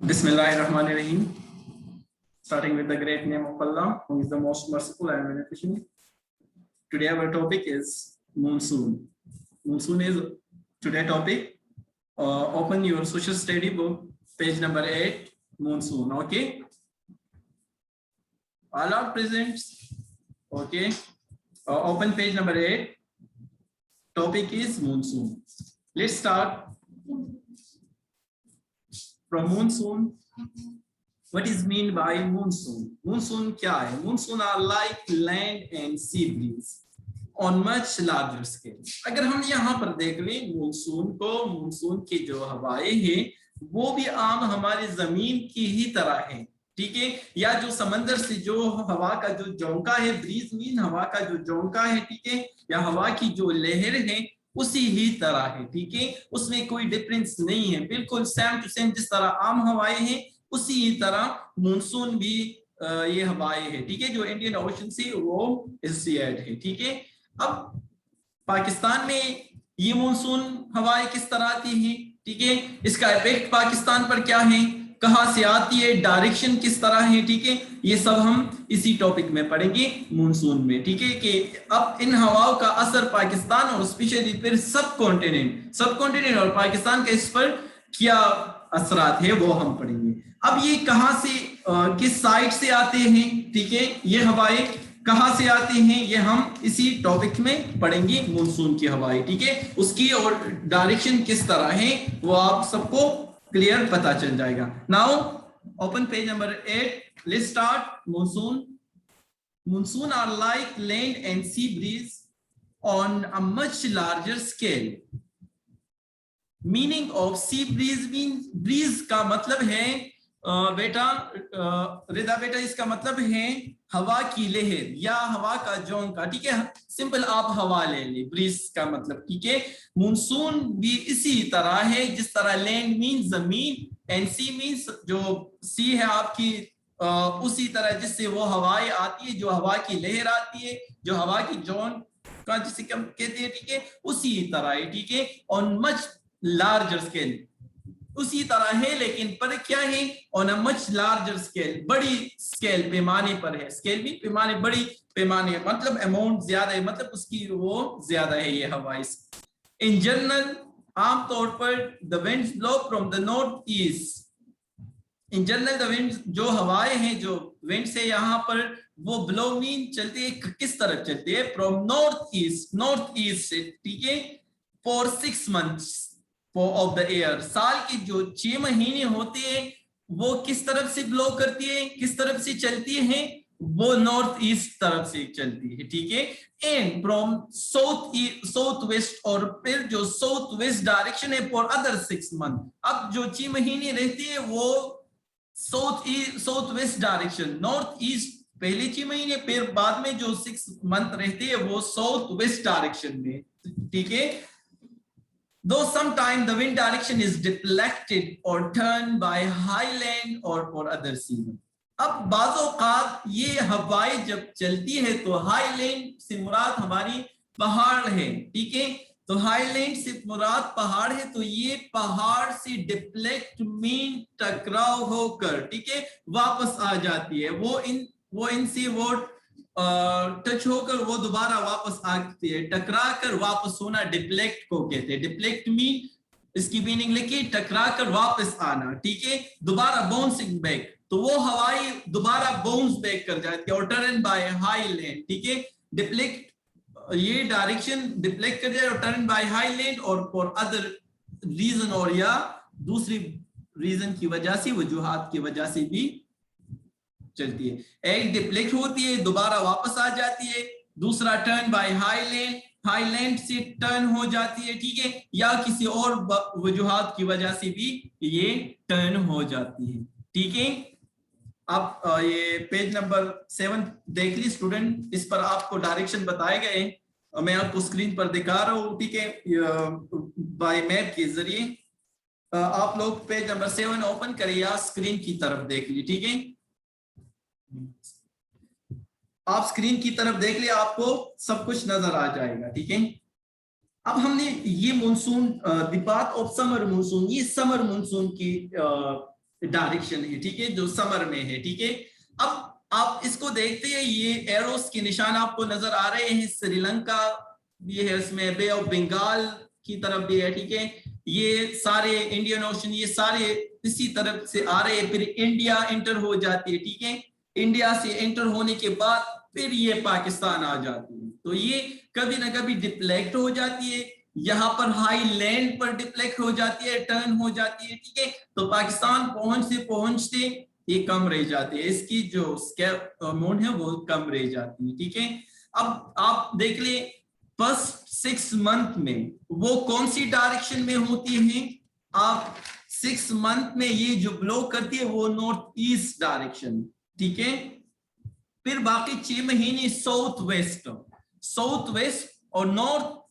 Bismillahirrahmanirrahim. Starting with the great name of Allah, who is the most merciful and beneficent. Today our topic is monsoon. Monsoon is today topic. Open your social study book, page number 8, monsoon. Okay. All are present. Okay. Open page number 8. Topic is monsoon. Let's start. From monsoon, what is mean by monsoon? Monsoon क्या है? Monsoon are like land and sea breeze on much larger scale. अगर हम यहाँ पर देख लें monsoon को, monsoon की जो हवाएं हैं वो भी आम हमारी जमीन की ही तरह है, ठीक है? या जो समंदर से जो हवा का जो झोंका है, ब्रीज मीन हवा का जो झोंका है, ठीक है? या हवा की जो लहर है उसी ही तरह है, ठीक है? उसमें कोई डिफरेंस नहीं है, बिल्कुल सेम टू सेम। जिस तरह आम हवाएं हैं उसी ही तरह मानसून भी ये हवाएं हैं, ठीक है? जो इंडियन ओशन से वो इंस्पायर्ड है, ठीक है? अब पाकिस्तान में ये मानसून हवाएं किस तरह आती हैं, ठीक है? इसका इफेक्ट पाकिस्तान पर क्या है, कहां से आती है, डायरेक्शन किस तरह है, ठीक है? ये सब हम इसी टॉपिक में पढ़ेंगे मानसून में, ठीक है? कि अब इन हवाओं का असर पाकिस्तान और स्पेशली फिर सब कॉन्टिनेंट और पाकिस्तान के इस पर क्या असरात है वो हम पढ़ेंगे। अब ये कहां से किस साइड से आते हैं, ठीक है? ये हवाएं कहां से आती हैं ये हम इसी टॉपिक में पढ़ेंगे, मानसून की हवाएं, ठीक है? उसकी और डायरेक्शन किस तरह है वो आप सबको क्लियर पता चल जाएगा। Now open page number 8. Let's start monsoon. Monsoon are like land and sea breeze on a much larger scale. Meaning of sea breeze means breeze का मतलब है रिदा बेटा इसका मतलब है हवा की लहर या हवा का झोंका, ठीक है? सिंपल आप हवा ले ले, ब्रीज का मतलब, ठीक है? मानसून भी इसी तरह है जिस तरह लैंड मीन जमीन एंड सी मीन जो सी है आपकी, उसी तरह जिससे वो हवाएं आती है, जो हवा की लहर आती है, जो हवा की झोंका जिसे कहते हैं, ठीक है? उसी तरह है, ठीक है? ऑन मच लार्जर स्केल, उसी तरह है लेकिन पर क्या है, on a much larger scale, बड़ी स्केल पैमाने पर है। स्केल भी पैमाने, बड़ी पैमाने मतलब अमाउंट ज्यादा है, मतलब उसकी वो ज्यादा है ये हवा। इन जनरल आमतौर पर the winds blow from the north east. In general the winds जो हवाएं हैं, जो विंड्स है यहाँ पर वो ब्लो मीन चलती है, किस तरफ चलती है? फ्रॉम नॉर्थ ईस्ट से, ठीक है? For 6 months of the year, साल के जो 6 महीने होते हैं वो किस तरफ से ब्लो करती है, किस तरफ से चलती है? वो नॉर्थ ईस्ट तरफ से चलती है, ठीक है? एंड फ्रॉम साउथ वेस्ट, और फिर जो साउथ वेस्ट डायरेक्शन है फॉर अदर 6 months। अब जो 6 महीने रहती है वो south west direction, north east पहले 6 महीने, फिर बाद में जो 6 months रहते हैं वो साउथ वेस्ट डायरेक्शन में, ठीक है? Though sometimes the wind direction is deflected or turned by high land or for other season. अब बाज़-ओ-क़ात ये हवाएं जब चलती है तो हाई लैंड से मुराद हमारी पहाड़ है, ठीक है? तो हाई लैंड से मुराद पहाड़ है, तो ये पहाड़ से डिफ्लेक्ट मीन टकराव होकर, ठीक है, वापस आ जाती है। वो इनसे वो टच होकर वो दोबारा वापस आती है, टकरा कर वापस होना डिफ्लेक्ट को कहते हैं। डिफ्लेक्ट मीन इसकी मीनिंग लिखिए, टकरा कर वापस आना, ठीक है? दोबारा बाउंसिंग बैक, तो वो हवाई दोबारा बाउंस बैक कर जाती है। और टर्न बाय हाई लैंड, ठीक है? डिफ्लेक्ट ये डायरेक्शन डिफ्लेक्ट कर जाए और टर्न बाय हाई लैंड और फॉर अदर रीजन, और या दूसरी रीजन की वजह से, वजूहात की वजह से भी चलती है। एक डिफ्लेक्ट होती है दोबारा वापस आ जाती है, दूसरा टर्न बाय हाई लैंड से टर्न हो जाती है, ठीक है? या किसी और वजूहात की वजह से भी ये टर्न हो जाती है, ठीक है? आप ये पेज नंबर 7 देख ली स्टूडेंट, इस पर आपको डायरेक्शन बताए गए, मैं आपको स्क्रीन पर दिखा रहा हूँ, ठीक है? बाय मैप के जरिए आप लोग पेज नंबर 7 ओपन करिए या स्क्रीन की तरफ देख ली, ठीक है? आप स्क्रीन की तरफ देख लिया, आपको सब कुछ नजर आ जाएगा, ठीक है? अब हमने ये monsoon the path of summer monsoon, ये समर मानसून की डायरेक्शन है, ठीक है, जो समर में है, ठीक है। अब आप इसको देखते हैं, ये एरोस के निशान आपको नजर आ रहे हैं, श्रीलंका ये है, इसमें बे ऑफ बंगाल की तरफ भी है, ठीक है, ये सारे इंडियन ओशन ये सारे इसी तरफ से आ रहे हैं। फिर इंडिया एंटर हो जाती है, ठीक है, इंडिया से एंटर होने के बाद फिर ये पाकिस्तान आ जाती है। तो ये कभी ना कभी डिफ्लेक्ट हो जाती है, यहाँ पर हाई लैंड पर डिफ्लेक्ट हो जाती है, टर्न हो जाती है, ठीक है। तो पाकिस्तान पहुंचते पहुंचते ये कम रह जाती है, इसकी जो स्केप अमाउंट है वो कम रह जाती है, ठीक है। अब आप देख ले फर्स्ट 6 मंथ में वो कौन सी डायरेक्शन में होती है, आप 6 मंथ में ये जो ब्लो करती है वो नॉर्थ ईस्ट डायरेक्शन, ठीक है। फिर बाकी 6 महीने साउथ वेस्ट और नॉर्थ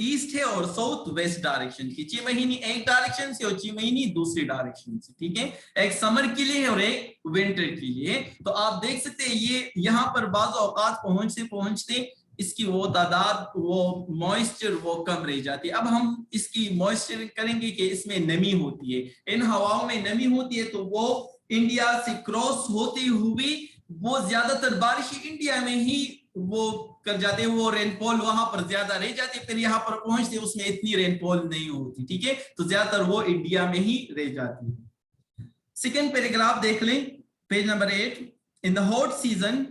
ईस्ट है और साउथ वेस्ट डायरेक्शन की। 6 महीने एक डायरेक्शन से और 6 महीने दूसरी डायरेक्शन से, ठीक है, एक समर के लिए और एक विंटर के लिए। तो आप देख सकते हैं ये यहाँ पर बाज़ औकात पहुंचते इसकी वो तादाद, वो मॉइस्चर वो कम रह जाती है। अब हम इसकी मॉइस्चर करेंगे कि इसमें नमी होती है, इन हवाओं में नमी होती है, तो वो इंडिया से क्रॉस होती हुई वो ज्यादातर बारिश इंडिया में ही वो कर जाते हैं, वो रेनफॉल वहां पर ज्यादा रह जाती है, फिर यहाँ पर पहुंचते उसमें इतनी रेनफॉल नहीं होती, ठीक है, तो ज्यादातर वो इंडिया में ही रह जाती है। सेकेंड पैराग्राफ देख लें, page number 8। In the hot season,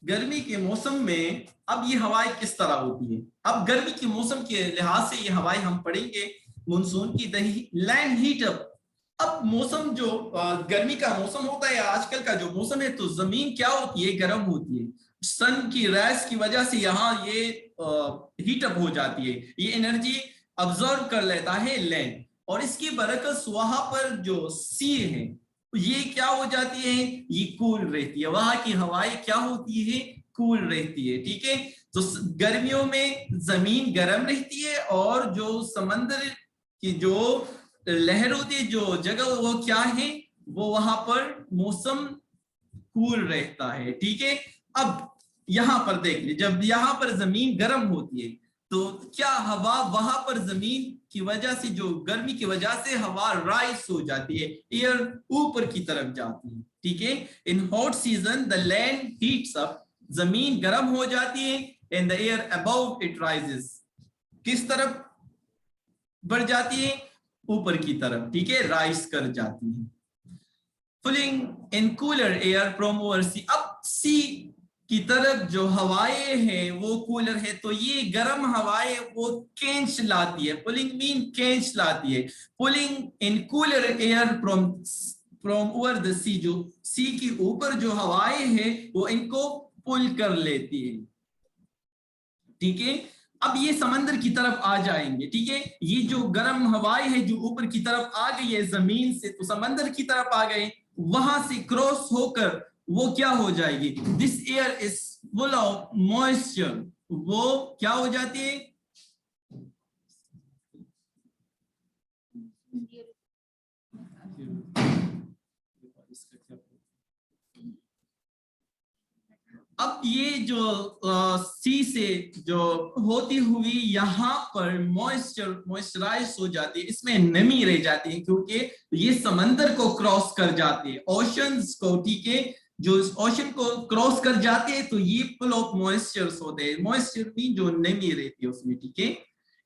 गर्मी के मौसम में अब ये हवाएं किस तरह होती है। अब गर्मी के मौसम के लिहाज से ये हवाएं हम पढ़ेंगे, मानसून की लैंड हीट अप। अब मौसम जो गर्मी का मौसम होता है, आजकल का जो मौसम है, तो जमीन क्या होती है, गर्म होती है, सन की रेस की वजह से यहाँ ये हीट अप हो जाती है, ये एनर्जी अब्जॉर्ब कर लेता है लैंड, और इसकी बरकस वहां पर जो सी है ये क्या हो जाती है, ये कूल रहती है, वहां की हवाएं क्या होती है, कूल रहती है, ठीक है। तो गर्मियों में जमीन गर्म रहती है और जो समंदर की जो लहर होती है, जो जगह, वो क्या है, वो वहां पर मौसम कूल रहता है, ठीक है। अब यहां पर देख लीजिए, जब यहां पर जमीन गर्म होती है तो क्या हवा वहां पर जमीन की वजह से, जो गर्मी की वजह से हवा राइज हो जाती है, एयर ऊपर की तरफ जाती है, ठीक है। In hot season the land heats up, जमीन गर्म हो जाती है, and the air above it rises, किस तरफ बढ़ जाती है, ऊपर की तरफ, ठीक है, राइज कर जाती है। फुलिंग इन कूलर एयर फ्रॉम ओवर सी, अब सी की तरफ जो हवाएं हैं वो कूलर है, तो ये गर्म हवाएं वो केंच लाती है, पुलिंग मीन केंच लाती है, pulling in cooler air from over the sea, जो सी की ऊपर जो हवाएं हैं वो इनको पुल कर लेती है, ठीक है। अब ये समंदर की तरफ आ जाएंगे, ठीक है, ये जो गर्म हवाएं हैं जो ऊपर की तरफ आ गई है जमीन से, तो समंदर की तरफ आ गए, वहां से क्रॉस होकर वो क्या हो जाएगी, this air is full of moisture, वो क्या हो जाती है, अब ये जो सी से जो होती हुई यहाँ पर मॉइस्चराइज हो जाती है, इसमें नमी रह जाती है, क्योंकि ये समंदर को क्रॉस कर जाती है, ओशंस को, ठीक है, जो इस ओशन को क्रॉस कर जाते हैं, तो ये फुल ऑफ मॉइस्चर्स होते हैं, मॉइस्चर मीन जो नमी रहती है उसमें, ठीक है।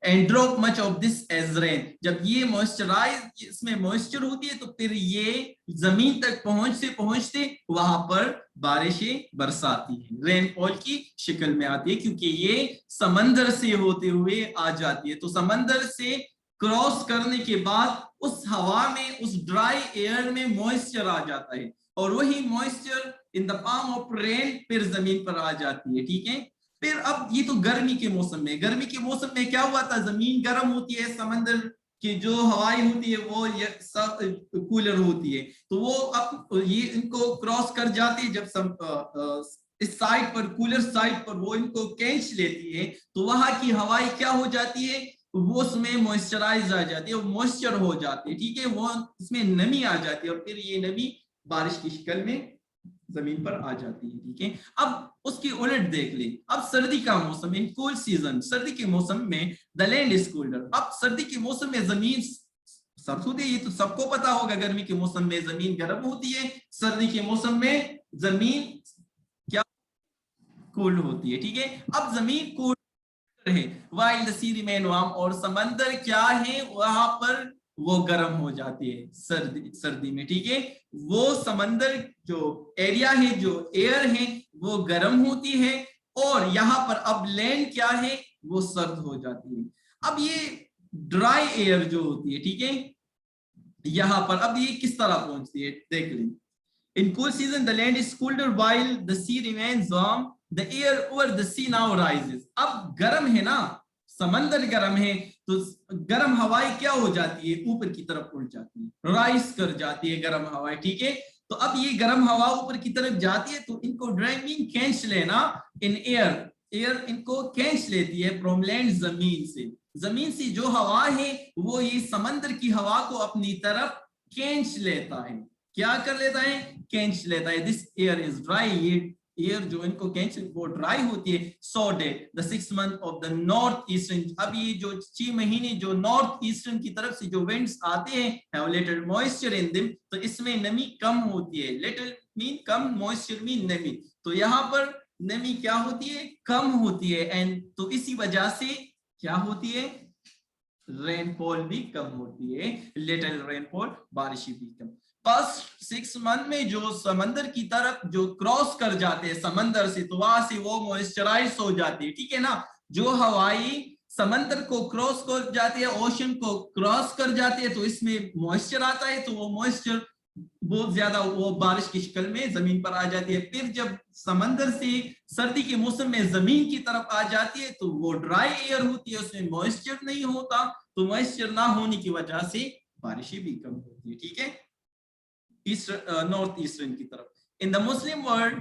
And drop much of this as rain, जब ये मॉइस्चराइज, इसमें मॉइस्चर होती है, तो फिर ये जमीन तक पहुंचते पहुंचते वहां पर बारिशें बरसाती है, रेनफॉल की शक्ल में आती है, क्योंकि ये समंदर से होते हुए आ जाती है। तो समंदर से क्रॉस करने के बाद उस हवा में, उस ड्राई एयर में मॉइस्चर आ जाता है, और वही moisture in the form of rain फिर जमीन पर आ जाती है, ठीक है। फिर अब ये तो गर्मी के मौसम में, गर्मी के मौसम में क्या हुआ था, जमीन गर्म होती है, समंदर की जो हवाएं होती है वो सब कूलर होती है, तो वो अब ये इनको क्रॉस कर जाती है, जब इस साइड पर, कूलर साइड पर वो इनको खींच लेती है, तो वहां की हवाएं क्या हो जाती है, वो उसमें मॉइस्चराइज आ जाती है, मॉइस्चर हो जाती है, ठीक है, वो इसमें नमी आ जाती है, और फिर ये नमी बारिश की शक्ल में जमीन पर आ जाती है, ठीक है। अब उसकी उलट देख ले, अब सर्दी का मौसम, इन कूल सीजन, सर्दी के मौसम में द लैंड इज कूलर, अब सर्दी के मौसम में जमीन सर्द होती है, ये तो सबको पता होगा। गर्मी के मौसम में जमीन गर्म होती है, सर्दी के मौसम में जमीन क्या, कूल होती है। ठीक है, अब जमीन कूल है, while the sea remain warm, और समंदर क्या है वहां पर वो गर्म हो जाती है सर्दी में। ठीक है, वो समंदर जो एरिया है, जो एयर है, वो गर्म होती है, और यहाँ पर अब लैंड क्या है, वो सर्द हो जाती है। अब ये ड्राई एयर जो होती है, ठीक है, यहाँ पर अब ये किस तरह पहुंचती है देख लें। In cool season, the land is colder while the sea remains warm. The air over the sea now rises. अब गर्म है ना, समंदर गर्म है, तो गर्म हवाएं क्या हो जाती है, ऊपर की तरफ उड़ जाती है, राइज कर जाती है गर्म हवाएं। ठीक है, तो अब ये गर्म हवा ऊपर की तरफ जाती है, तो इनको ड्राइविंग खींच लेना इन एयर, एयर इनको खींच लेती है फ्रॉम लैंड, जमीन से। जमीन से जो हवा है वो ये समंदर की हवा को अपनी तरफ खींच लेता है। क्या कर लेता है, खींच लेता है। दिस एयर इज ड्राई, ये एयर जो इनको खींच वो ड्राई होती है। So day the 6 month of the north eastern, अब ये जो 6 महीने जो नॉर्थ ईस्टर्न की तरफ से जो विंड्स आते हैं, have little moisture in them, तो इसमें नमी कम होती है। लिटिल मीन कम, मॉइस्चर मीन नमी, तो यहाँ पर नमी क्या होती है, कम होती है। एंड तो इसी वजह से क्या होती है, रेनफॉल भी कम होती है, लिटिल रेनफॉल, बारिश भी कम। फर्स्ट 6 मंथ में जो समंदर की तरफ जो क्रॉस कर जाते हैं समंदर से, तो वहां से वो मॉइस्चराइज हो जाती है। ठीक है ना, जो हवाई समंदर को क्रॉस कर जाती है, ओशन को क्रॉस कर जाती है, तो इसमें मॉइस्चर आता है, तो वो मॉइस्चर बहुत ज्यादा वो बारिश की शक्ल में जमीन पर आ जाती है। फिर जब समंदर से सर्दी के मौसम में जमीन की तरफ आ जाती है, तो वो ड्राई एयर होती है, उसमें मॉइस्चर नहीं होता, तो मॉइस्चर ना होने की वजह से बारिशें भी कम होती है। ठीक है, नॉर्थ ईस्टर्न की तरफ। इन द मुस्लिम वर्ल्ड,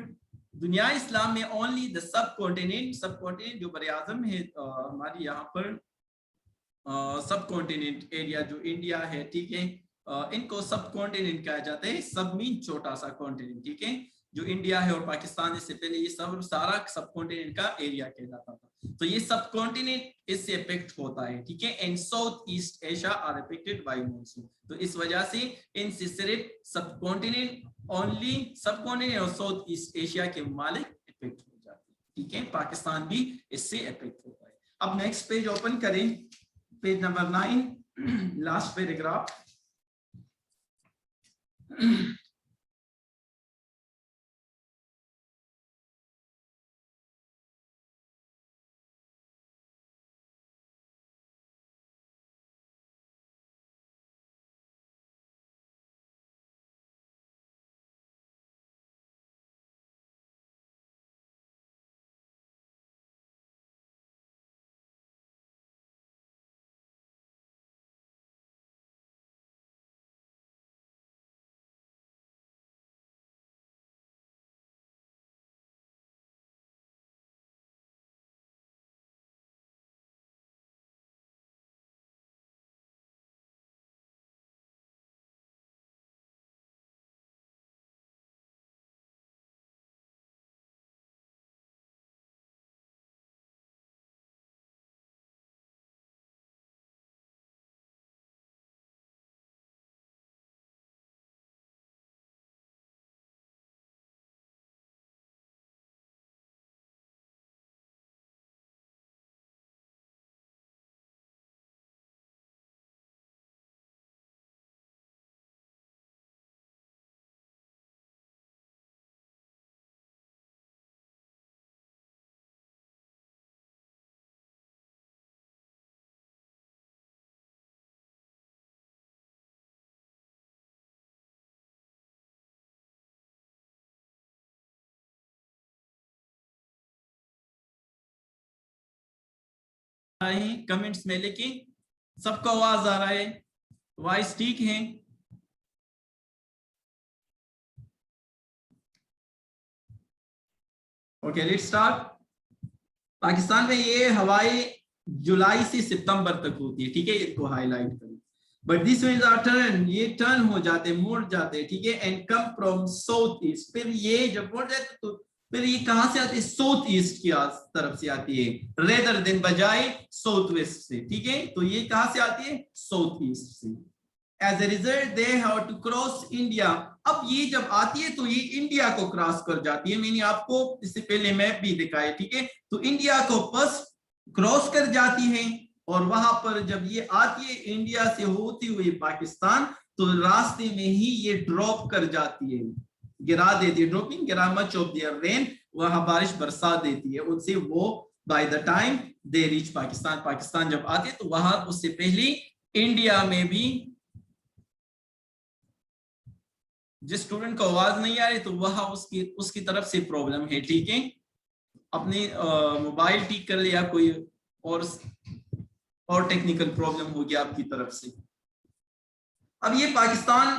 दुनिया इस्लाम में, ओनली द सब कॉन्टिनेंट जो बरे आजम है हमारी यहाँ पर, सब कॉन्टिनेंट एरिया जो इंडिया है, ठीक है, इनको सब कॉन्टिनेंट कहा जाता है। सब मीन छोटा सा कॉन्टिनेंट। ठीक है, जो इंडिया है और पाकिस्तान, इससे पहले ये सब सारा सब कॉन्टिनेंट का एरिया कहलाता था, तो ये सब कॉन्टिनेंट इससे अफेक्ट होता है। ठीक है, and South East Asia are affected by monsoon, तो इस वजह से इनसे सिर्फ subcontinent, only subcontinent और साउथ ईस्ट एशिया के ममालिक अफेक्ट हो जाते हैं। ठीक है, पाकिस्तान भी इससे अफेक्ट होता है। अब नेक्स्ट पेज ओपन करें, page number 9, last paragraph. Comments में लिखिए, सबको आवाज आ रहा है, वॉइस ठीक है? Okay, let's start. पाकिस्तान में ये हवाएं जुलाई से सितंबर तक होती है। ठीक है, इसको हाईलाइट करें। But this winds are turn, ये टर्न हो जाते, मुड़ जाते, ठीक है, and come from South East. फिर ये जब मुड़ जाते तो फिर ये कहां से आती है, साउथ ईस्ट की तरफ से आती है, रेदर देन बजाय साउथ वेस्ट से। ठीक है, तो ये कहां से आती है, साउथ ईस्ट से। As a result they have to cross India. अब ये जब आती है तो ये इंडिया को क्रॉस कर जाती है, मैंने आपको इससे पहले मैप भी दिखाया, ठीक है। तो इंडिया को फर्स्ट क्रॉस कर जाती है और वहां पर जब ये आती है इंडिया से होती हुई पाकिस्तान, तो रास्ते में ही ये ड्रॉप कर जाती है, गिरा देती है, ड्रॉपिंग गिरा मच ऑफ देयर रेन, वहां बारिश बरसा देती है उनसे। वो by the time they reach Pakistan, Pakistan जब आते तो वहां उससे पहले इंडिया में भी, जिस स्टूडेंट को आवाज नहीं आ रही तो वह उसकी तरफ से प्रॉब्लम है, ठीक है। अपनी मोबाइल ठीक कर लिया, कोई और टेक्निकल प्रॉब्लम हो गया आपकी तरफ से। अब ये पाकिस्तान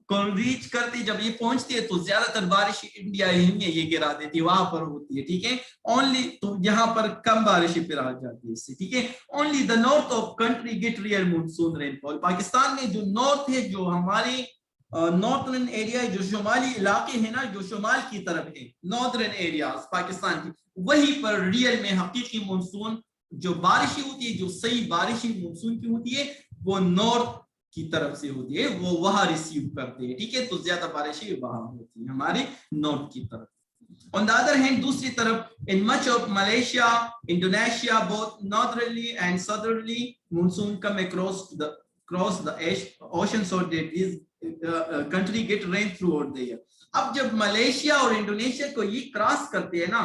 को रीच करती, जब ये पहुंचती है तो ज्यादातर बारिश इंडिया ही में ये गिरा देती है, वहां पर होती है, ठीक है। ओनली तो यहाँ पर कम बारिश फिर आ जाती है इससे, ठीक है। Only the north of country get real monsoon rainfall. Pakistan में जो नॉर्थ है, जो हमारे नॉर्थर्न एरिया है, जो शुमाली इलाके हैं ना, जो शुमाल की तरफ है, नॉर्दर्न एरिया पाकिस्तान की, वहीं पर रियल में हकीकी मानसून जो बारिशें होती है, जो सही बारिशें मानसून की होती है, वो नॉर्थ की तरफ से होती है, वो वहां रिसीव करते हैं, ठीक है। तो ज्यादा बारिशें वहां होती है हमारे नॉर्थ की तरफ। ऑन द अदर हैंड, दूसरी तरफ, in much of Malaysia, Indonesia, both northerly and southerly monsoon come across the ocean, so that this country get rain throughout the year. अब जब मलेशिया और इंडोनेशिया को ये cross करते हैं ना,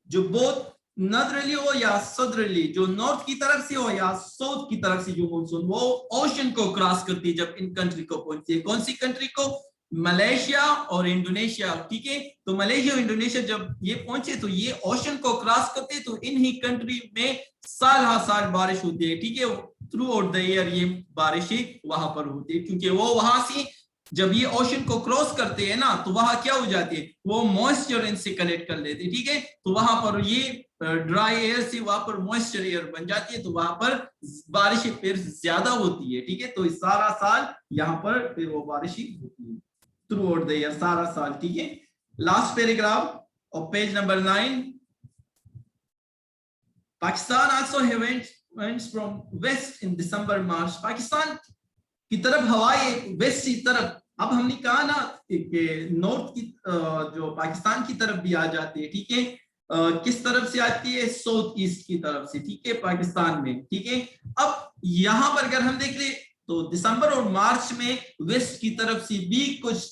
जो बोथ नॉर्थर्ली हो या सदर्ली, जो नॉर्थ की तरफ से हो या साउथ की तरफ से, जो मानसून वो ओशन को क्रॉस करती है जब इन कंट्री को पहुंचती है। कौन सी कंट्री को? मलेशिया और इंडोनेशिया, ठीक है। तो मलेशिया और इंडोनेशिया जब ये पहुंचे तो ये ओशन को क्रॉस करते हैं, तो इन ही कंट्री में साल हर साल बारिश होती है, ठीक है। थ्रू आउट द ईयर ये बारिशें वहां पर होती है, क्योंकि वो वहां से जब ये ओशन को क्रॉस करते हैं ना, तो वहां क्या हो जाती है, वो मॉइस्चर इनसे कलेक्ट कर लेते हैं, ठीक है। तो वहां पर ये ड्राई एयर से वहां पर मॉइस्चर एयर बन जाती है, तो वहां पर बारिशें फिर ज्यादा होती है, ठीक है। तो सारा साल यहाँ पर फिर वो बारिशें होती है थ्रू आउट द ईयर, सारा साल, ठीक है। Last paragraph of page number 9, Pakistan also winds from west in December March। Pakistan की तरफ हवाएं वेस्ट की तरफ, अब हमने कहा ना कि नॉर्थ की जो पाकिस्तान की तरफ भी आ जाती है, ठीक है। किस तरफ से आती है? साउथ ईस्ट की तरफ से, ठीक है, पाकिस्तान में, ठीक है। अब यहाँ पर अगर हम देख ले तो दिसंबर और मार्च में वेस्ट की तरफ से भी कुछ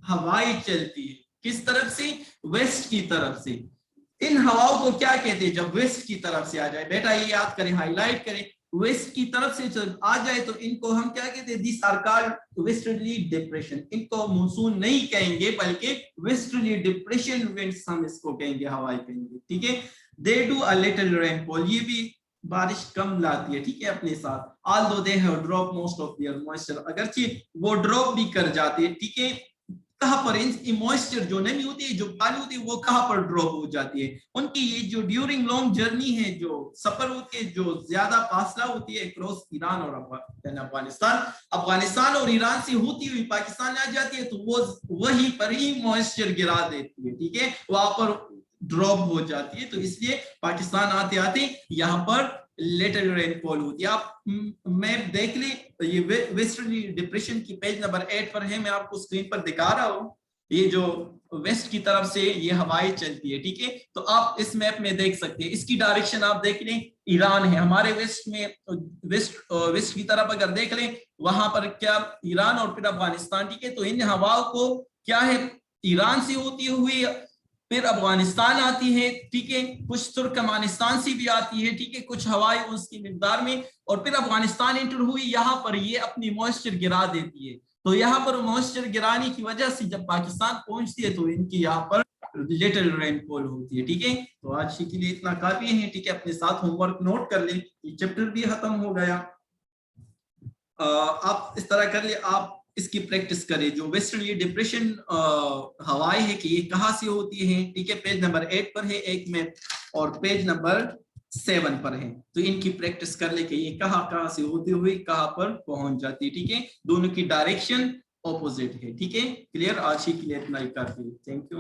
हवाएं चलती है। किस तरफ से? वेस्ट की तरफ से। इन हवाओं को क्या कहते हैं जब वेस्ट की तरफ से आ जाए? बेटा ये याद करें, हाईलाइट करें, वेस्ट की तरफ से जब आ जाए तो इनको हम क्या कहते हैं? This are called westerly depression. इनको मानसून नहीं कहेंगे बल्कि वेस्टर्ली डिप्रेशन विंड्स हम इसको कहेंगे, हवाएं कहेंगे, ठीक है। They do a little rainfall, ये भी बारिश कम लाती है, ठीक है, अपने साथ। Although they have drop most of their moisture, अगरचे वो ड्रॉप भी कर जाते हैं, ठीक है। कहां पर मॉइस्चर जो नमी होती है, जो पानी होती है, वो कहां पर ड्रॉप हो जाती है? उनकी ये जो ड्यूरिंग लॉन्ग जर्नी है, जो सफर होती है, जो ज्यादा फासला होती है क्रॉस ईरान और अफगानिस्तान और ईरान से होती हुई पाकिस्तान आ जाती है, तो वो वहीं पर ही मॉइस्चर गिरा देती है, ठीक है, वहां पर ड्रॉप हो जाती है। तो इसलिए पाकिस्तान आते आते यहाँ पर लिटिल रेनफॉल होती है। आप मैप देख ले, ये वेस्टर्ली डिप्रेशन की पेज नंबर 8 पर है, मैं आपको स्क्रीन पर दिखा रहा हूँ। ये जो वेस्ट की तरफ से ये हवाएं चलती है, ठीक है। तो आप इस मैप में देख सकते हैं, इसकी डायरेक्शन आप देख लें, ईरान है हमारे वेस्ट में, वेस्ट की तरफ अगर देख लें, वहां पर क्या ईरान और फिर अफगानिस्तान, ठीक है। तो इन हवाओं को क्या है, ईरान से होती हुई फिर अफगानिस्तान आती है, ठीक है, कुछ तुर्कमानिस्तान से भी आती है, ठीक है, कुछ हवाएं उसकी मिकदार में, और फिर अफगानिस्तान एंटर हुई, यहाँ पर ये अपनी मॉइस्चर गिरा देती है। तो यहाँ पर मॉइस्चर गिराने की वजह से जब पाकिस्तान पहुंचती है तो इनकी यहाँ पर लिटिल रेनफॉल होती है, ठीक है। तो आज के लिए इतना काफी है, ठीक है। अपने साथ होमवर्क नोट कर ले, ये चैप्टर भी खत्म हो गया। आप इस तरह कर ले, आप इसकी प्रैक्टिस करें, जो वेस्टर्ली डिप्रेशन हवाएं है कि ये कहाँ से होती है, ठीक है। पेज नंबर 8 पर है एक में, और पेज नंबर 7 पर है। तो इनकी प्रैक्टिस कर ले कि ये कहाँ से होती हुई कहाँ पर पहुंच जाती है, ठीक है। दोनों की डायरेक्शन ऑपोजिट है, ठीक है। क्लियर? आज ही के लिए इतना ही काफी। Thank you.